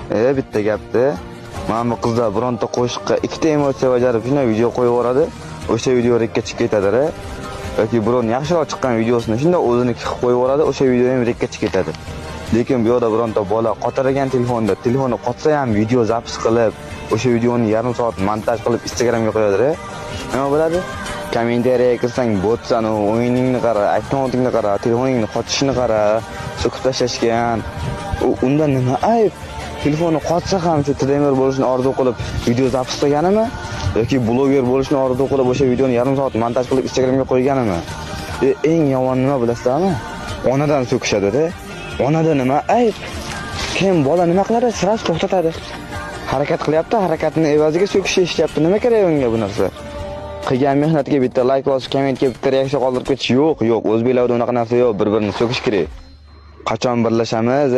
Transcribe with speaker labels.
Speaker 1: Bitta gapda mana bu qizlar bironta qo'shiqqa ikkita emotsiya bajarib shuna video qo'yib yuboradi. O'sha video rekka chiqib ketadi. Yoki biron yaxshiroq chiqqan videosini shunda o'ziniki qilib qo'yib yuboradi, o'sha video ham rekka chiqib ketadi. Lekin bu yoqda bironta bola qotirgan telefonni qotsa ham video zapis qilib, o'sha videoni yarim soat montaj qilib Instagramga qo'yadi. Nima bo'ladi? Kommentariyaga kirsang, botsan, o'yiningni qara, akkauntingni qara, telefoningni qotishini qara, so'kib tashlashgan. Undan nima ayb? Telefonni qotsa ham shu trener bo'lishni orzu qilib video zapis qilganimi yoki bloger bo'lishni orzu qilib o'sha videoni yarim soat montaj qilib Instagramga qo'yganimi? Eng yomon nima bilasizlarmi? Onadan so'kishadi-da. Onada nima ayb? Kim bola nima qiladi? Siras to'xtatadi. Harakat qilyapti, harakatini evaziga so'kish eshityapti. Nima kerak unga bu narsa? Qilgan mehnatiga bitta like bosib, kommentga bitta reaksiya qoldirib ketish yo'q. O'zbeklarda unaqa narsa yo'q, bir-birini so'kish kerak. Qachon birlashamiz?